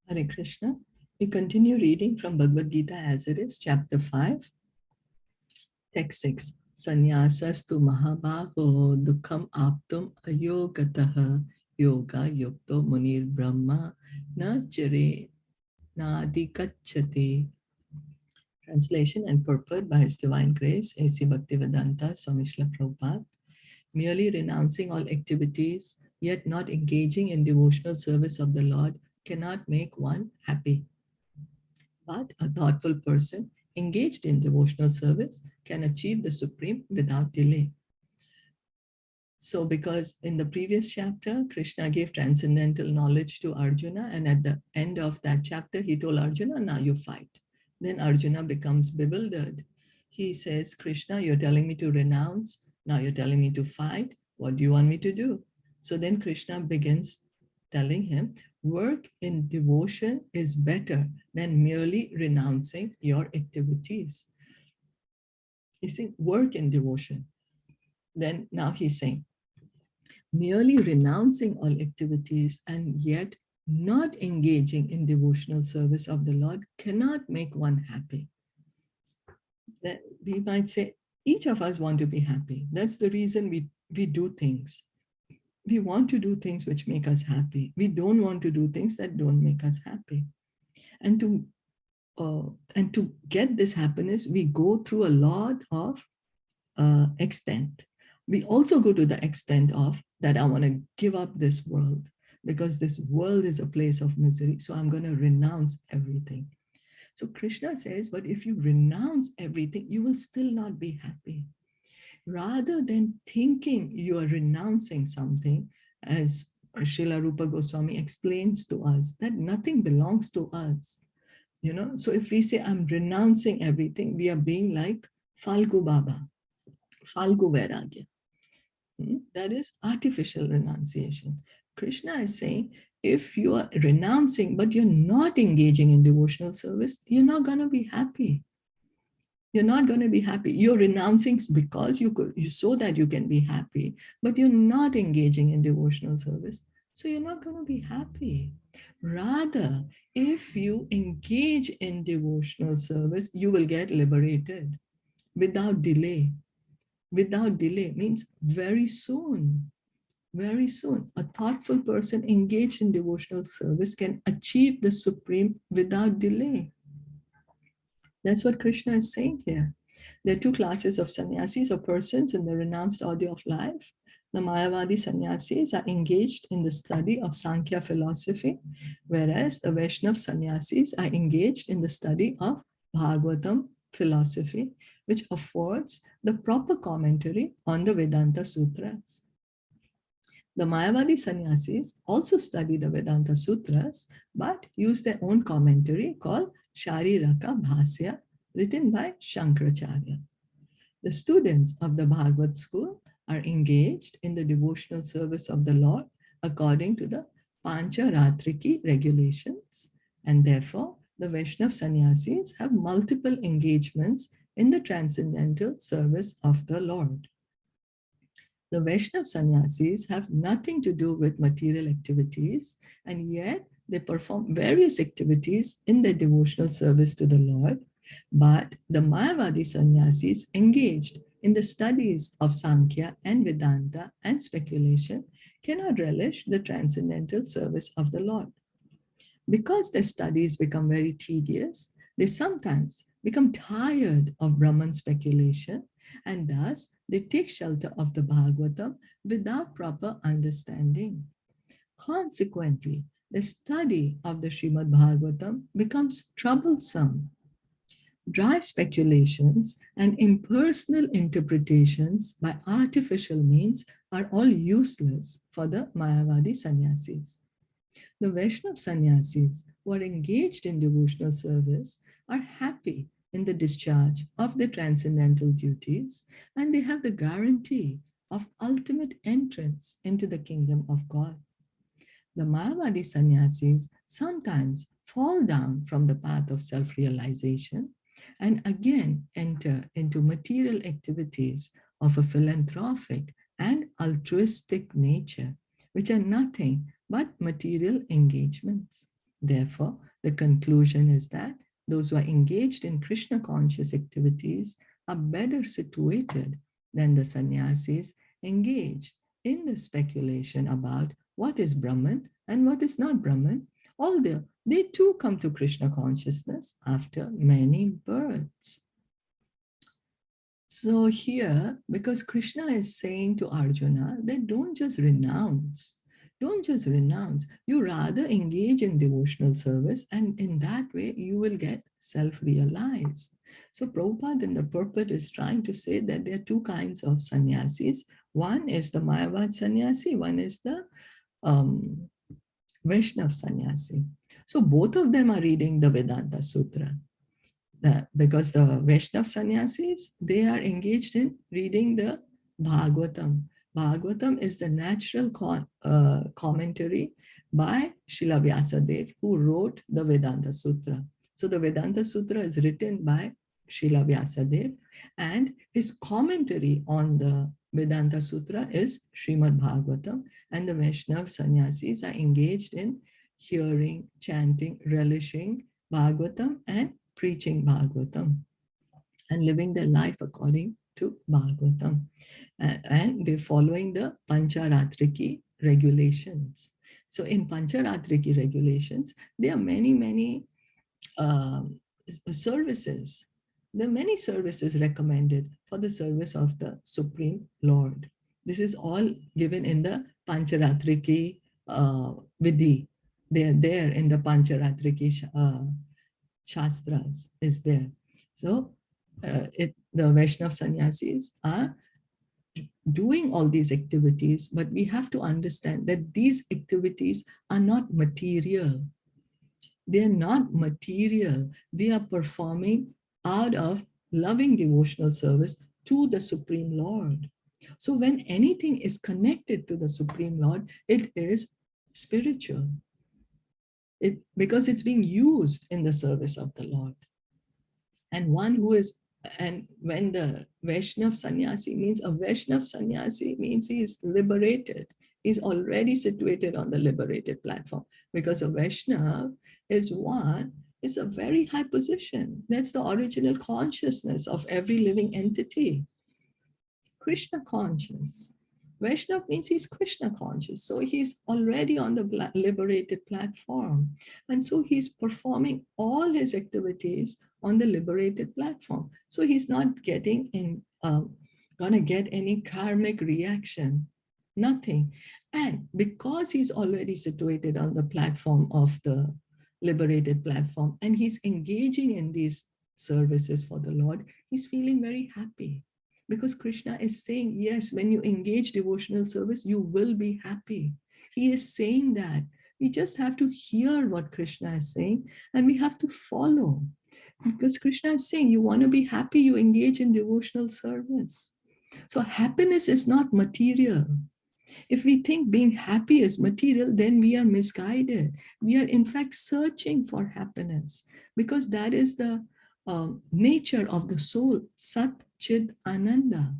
Hare Krishna. We continue reading from Bhagavad Gita as it is, chapter 5, text 6. Sanyasastu mahabhago dukham aptum ayogataha yoga yukto munir brahma na chare nadikachate. Translation and purport by His Divine Grace, A.C. Bhaktivedanta Swami Srila Prabhupada. Merely renouncing all activities, yet not engaging in devotional service of the Lord cannot make one happy. But a thoughtful person engaged in devotional service can achieve the supreme without delay. So because in the previous chapter, Krishna gave transcendental knowledge to Arjuna, and at the end of that chapter, he told Arjuna, now you fight. Then Arjuna becomes bewildered. He says, Krishna, you're telling me to renounce. Now you're telling me to fight. What do you want me to do? So then Krishna begins telling him, work in devotion is better than merely renouncing your activities. He's saying, work in devotion. Then now he's saying, merely renouncing all activities and yet not engaging in devotional service of the Lord cannot make one happy. That we might say, each of us want to be happy. That's the reason we do things. We want to do things which make us happy. We don't want to do things that don't make us happy. And to get this happiness, we go through a lot of extent. We also go to the extent of that I want to give up this world because this world is a place of misery. So I'm going to renounce everything. So Krishna says, but if you renounce everything, you will still not be happy. Rather than thinking you are renouncing something, as Srila Rupa Goswami explains to us, that nothing belongs to us. You know, so if we say I'm renouncing everything, we are being like Falgu Baba, Falgu Vairagya. That is artificial renunciation. Krishna is saying, if you are renouncing, but you're not engaging in devotional service, you're not going to be happy. You're not going to be happy. You're renouncing because you so that you can be happy, but you're not engaging in devotional service. So you're not going to be happy. Rather, if you engage in devotional service, you will get liberated without delay. Without delay means very soon. Very soon, a thoughtful person engaged in devotional service can achieve the supreme without delay. That's what Krishna is saying here. There are two classes of sannyasis or persons in the renounced order of life. The Mayavadi sannyasis are engaged in the study of Sankhya philosophy, whereas the Vaishnava sannyasis are engaged in the study of Bhagavatam philosophy, which affords the proper commentary on the Vedanta Sutras. The Mayavadi sannyasis also study the Vedanta Sutras, but use their own commentary called Shariraka Bhasya, written by Shankaracharya. The students of the Bhagavad school are engaged in the devotional service of the Lord according to the Pancharatriki regulations, and therefore the Vaishnava sannyasis have multiple engagements in the transcendental service of the Lord. The Vaishnava sannyasis have nothing to do with material activities, and yet they perform various activities in their devotional service to the Lord. But the Mayavadi sannyasis engaged in the studies of Sankhya and Vedanta and speculation cannot relish the transcendental service of the Lord. Because their studies become very tedious, they sometimes become tired of Brahman speculation, and thus they take shelter of the Bhagavatam without proper understanding. Consequently, the study of the Srimad Bhagavatam becomes troublesome. Dry speculations and impersonal interpretations by artificial means are all useless for the Mayavadi sannyasis. The Vaishnava sannyasis who are engaged in devotional service are happy in the discharge of their transcendental duties, and they have the guarantee of ultimate entrance into the kingdom of God. The Mayavadi sannyasis sometimes fall down from the path of self-realization and again enter into material activities of a philanthropic and altruistic nature, which are nothing but material engagements. Therefore, the conclusion is that those who are engaged in Krishna conscious activities are better situated than the sannyasis engaged in the speculation about what is Brahman and what is not Brahman, although they too come to Krishna consciousness after many births. So here, because Krishna is saying to Arjuna that don't just renounce, you rather engage in devotional service, and in that way you will get self-realized. So Prabhupada in the purport is trying to say that there are two kinds of sannyasis. One is the Mayavad sannyasi, one is the Vaishnav sannyasi. So both of them are reading the Vedanta Sutra. Because the Vaishnav sannyasis, they are engaged in reading the Bhagavatam. Bhagavatam is the natural commentary by Srila Vyasadeva, who wrote the Vedanta Sutra. So the Vedanta Sutra is written by Srila Vyasadeva, and his commentary on the Vedanta Sutra is Srimad Bhagavatam, and the Vaishnav sannyasis are engaged in hearing, chanting, relishing Bhagavatam and preaching Bhagavatam and living their life according to Bhagavatam. And they're following the Pancharatriki regulations. So in Pancharatriki regulations, there are many services. There are many services recommended for the service of the Supreme Lord. This is all given in the Pancharatriki Vidhi. They are there in the Pancharatriki Shastras is there. So the Vaishnav sannyasis are doing all these activities, but we have to understand that these activities are not material. They are not material. They are performing out of loving devotional service to the Supreme Lord. So when anything is connected to the Supreme Lord, it is spiritual. Because it's being used in the service of the Lord. And when the Vaishnav sannyasi means, a Vaishnav sannyasi means he is liberated. He's already situated on the liberated platform, because a Vaishnav is a very high position. That's the original consciousness of every living entity. Krishna conscious. Vaishnav means he's Krishna conscious. So he's already on the liberated platform. And so he's performing all his activities on the liberated platform. So he's not gonna get any karmic reaction, nothing. And because he's already situated on the platform of the liberated platform, and he's engaging in these services for the Lord, he's feeling very happy. Because Krishna is saying, yes, when you engage devotional service, you will be happy. He is saying that. We just have to hear what Krishna is saying, and we have to follow. Because Krishna is saying, you want to be happy, you engage in devotional service. So happiness is not material. If we think being happy is material, then we are misguided. We are in fact searching for happiness, because that is the nature of the soul. Sat Chid Ananda.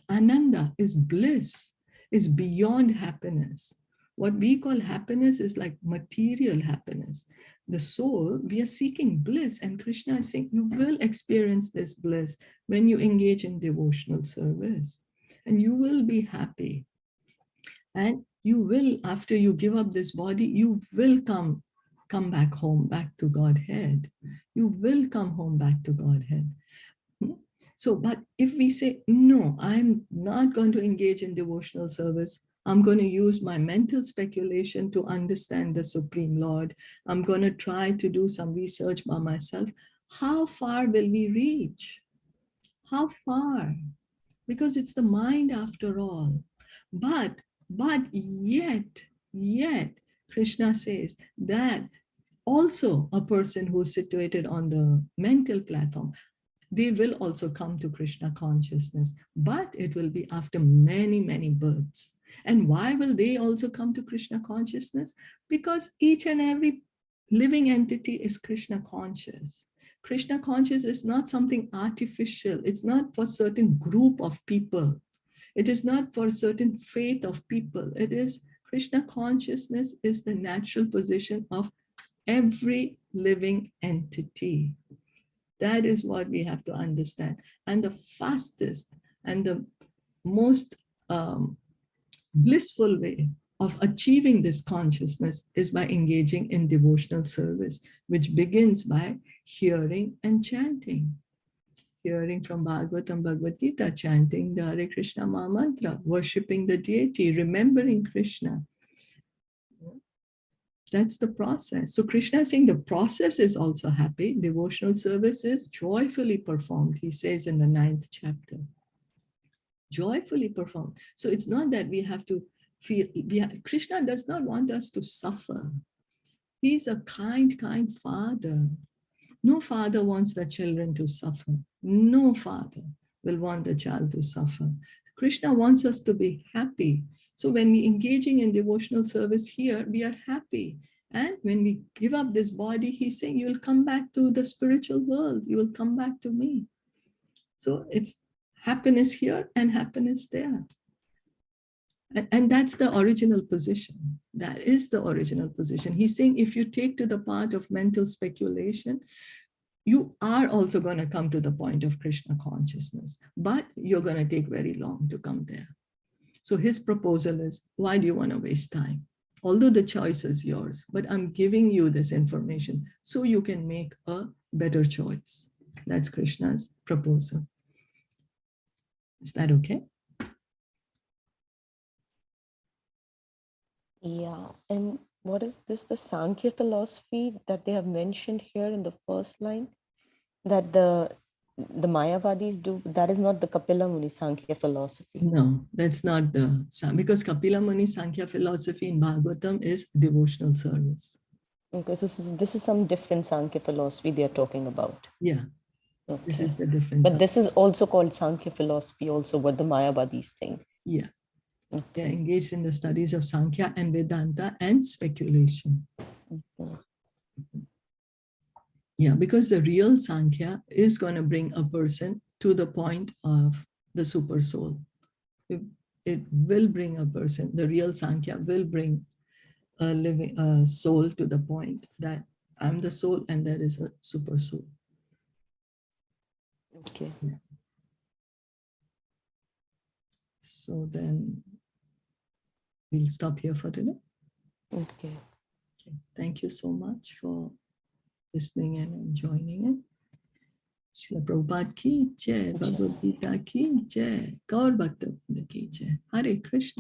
Ananda is bliss, is beyond happiness. What we call happiness is like material happiness. The soul, we are seeking bliss, and Krishna is saying, you will experience this bliss when you engage in devotional service, and you will be happy. And you will, after you give up this body, you will come back home, back to Godhead. You will come home back to Godhead. So, but if we say, no, I'm not going to engage in devotional service, I'm going to use my mental speculation to understand the Supreme Lord, I'm going to try to do some research by myself, how far will we reach? How far? Because it's the mind after all. But yet, Krishna says that also a person who is situated on the mental platform, they will also come to Krishna consciousness, but it will be after many births. And why will they also come to Krishna consciousness? Because each and every living entity is Krishna conscious. Krishna conscious is not something artificial. It's not for a certain group of people. It is not for a certain faith of people. It is Krishna consciousness is the natural position of every living entity. That is what we have to understand. And the fastest and the most blissful way of achieving this consciousness is by engaging in devotional service, which begins by hearing and chanting. Hearing from Bhagavatam, Bhagavad Gita, chanting the Hare Krishna Maha Mantra, worshipping the deity, remembering Krishna. That's the process. So Krishna is saying the process is also happy. Devotional service is joyfully performed, he says in the 9th chapter. Joyfully performed. So it's not that we have to feel, Krishna does not want us to suffer. He's a kind father. No father wants the children to suffer. No father will want the child to suffer. Krishna wants us to be happy. So when we engaging in devotional service here, we are happy. And when we give up this body, he's saying, you will come back to the spiritual world. You will come back to me. So it's happiness here and happiness there. And that's the original position. That is the original position. He's saying, if you take to the part of mental speculation, you are also going to come to the point of Krishna consciousness, but you're going to take very long to come there. So his proposal is, why do you want to waste time? Although the choice is yours, but I'm giving you this information so you can make a better choice. That's Krishna's proposal. Is that okay? Yeah. And what is this, the Sankhya philosophy that they have mentioned here in the first line? That the Mayavadis do, that is not the Kapila Muni Sankhya philosophy. No, that's not the, because Kapila Muni Sankhya philosophy in Bhagavatam is devotional service. Okay, so this is some different Sankhya philosophy they are talking about. Yeah, okay. This is the difference. But this is also called Sankhya philosophy, also what the Mayavadis think. Yeah. Okay. They're engaged in the studies of Sankhya and Vedanta and speculation. Okay. Yeah, because the real Sankhya is going to bring a person to the point of the super soul. It will bring a person, the real Sankhya will bring a living soul to the point that I'm the soul and there is a super soul. Okay. Yeah. So then we'll stop here for today. Okay. Okay. Thank you so much for listening in and joining in. Srila Prabhupada ki jai, Bhagavad Gita ki jai, Gaur Bhakta Vrinda ki jai. Hare Krishna.